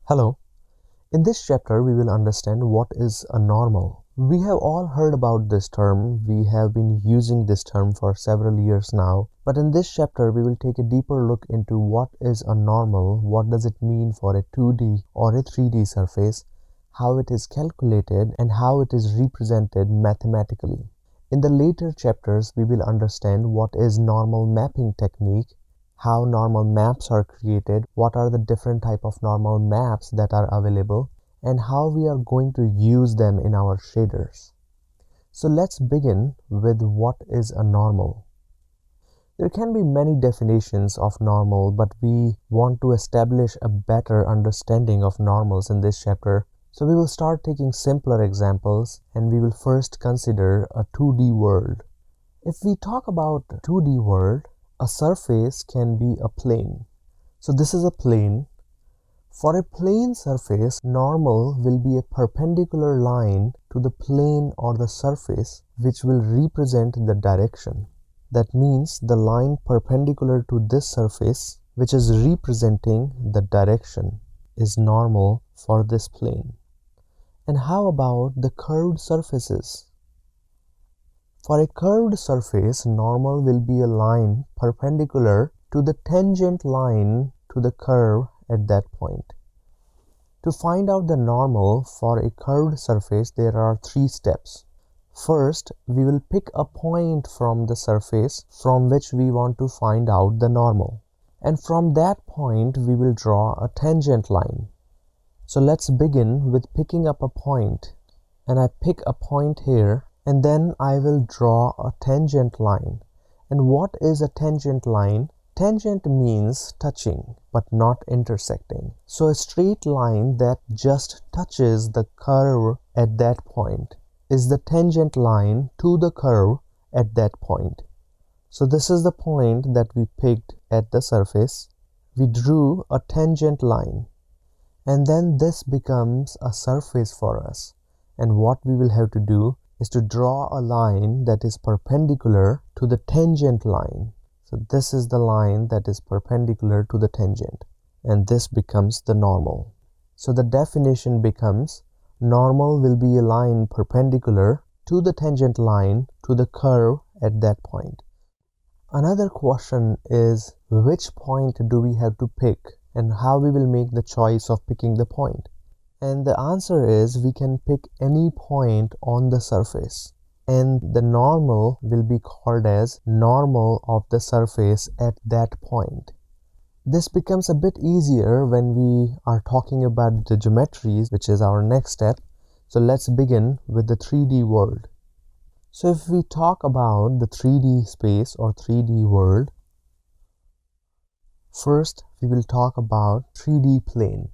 Hello. In this chapter, we will understand what is a normal. We have all heard about this term. We have been using this term for several years now. But in this chapter, we will take a deeper look into what is a normal, what does it mean for a 2D or a 3D surface, how it is calculated, and how it is represented mathematically. In the later chapters, we will understand what is normal mapping technique, how normal maps are created, what are the different type of normal maps that are available, and how we are going to use them in our shaders. So let's begin with what is a normal. There can be many definitions of normal, but we want to establish a better understanding of normals in this chapter. So we will start taking simpler examples, and we will first consider a 2D world. If we talk about 2D world, a surface can be a plane. So this is a plane. For a plane surface, normal will be a perpendicular line to the plane or the surface which will represent the direction. That means the line perpendicular to this surface, which is representing the direction, is normal for this plane. And how about the curved surfaces? For a curved surface, normal will be a line perpendicular to the tangent line to the curve at that point. To find out the normal for a curved surface, there are 3 steps. First, we will pick a point from the surface from which we want to find out the normal. And from that point, we will draw a tangent line. So let's begin with picking up a point. And I pick a point here. And then I will draw a tangent line. And what is a tangent line? Tangent means touching, but not intersecting. So a straight line that just touches the curve at that point is the tangent line to the curve at that point. So this is the point that we picked at the surface. We drew a tangent line. And then this becomes a surface for us. And what we will have to do is to draw a line that is perpendicular to the tangent line. So this is the line that is perpendicular to the tangent, and this becomes the normal. So the definition becomes normal will be a line perpendicular to the tangent line to the curve at that point. Another question is which point do we have to pick and how we will make the choice of picking the point. And the answer is we can pick any point on the surface, and the normal will be called as normal of the surface at that point. This becomes a bit easier when we are talking about the geometries, which is our next step. So let's begin with the 3D world. So if we talk about the 3D space or 3D world, first we will talk about 3D plane.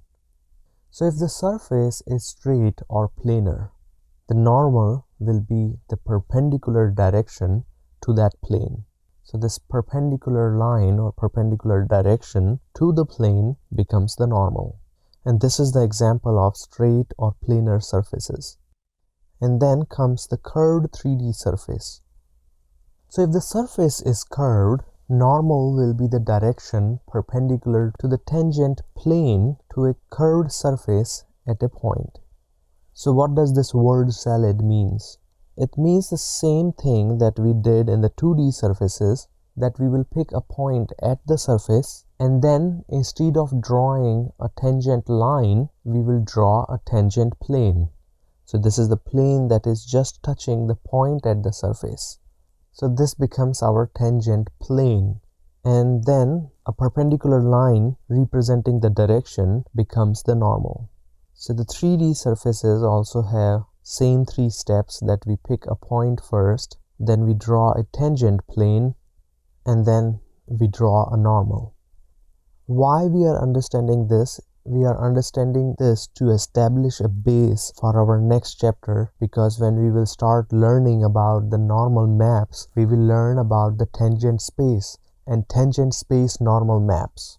So if the surface is straight or planar, the normal will be the perpendicular direction to that plane. So this perpendicular line or perpendicular direction to the plane becomes the normal. And this is the example of straight or planar surfaces. And then comes the curved 3D surface. So if the surface is curved, normal will be the direction perpendicular to the tangent plane to a curved surface at a point. So what does this word salad means? It means the same thing that we did in the 2D surfaces, that we will pick a point at the surface, and then instead of drawing a tangent line, we will draw a tangent plane. So this is the plane that is just touching the point at the surface. So this becomes our tangent plane, and then a perpendicular line representing the direction becomes the normal. So the 3D surfaces also have same 3 steps, that we pick a point first, then we draw a tangent plane, and then we draw a normal. Why we are understanding this? We are understanding this to establish a base for our next chapter, because when we will start learning about the normal maps, we will learn about the tangent space and tangent space normal maps.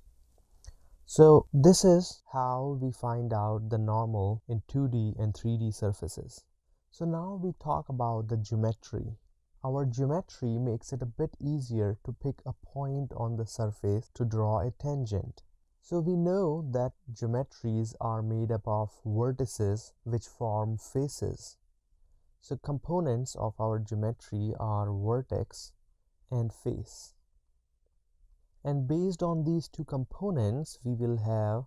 So this is how we find out the normal in 2D and 3D surfaces. So now we talk about the geometry. Our geometry makes it a bit easier to pick a point on the surface to draw a tangent. So we know that geometries are made up of vertices which form faces. So components of our geometry are vertex and face. And based on these two components, we will have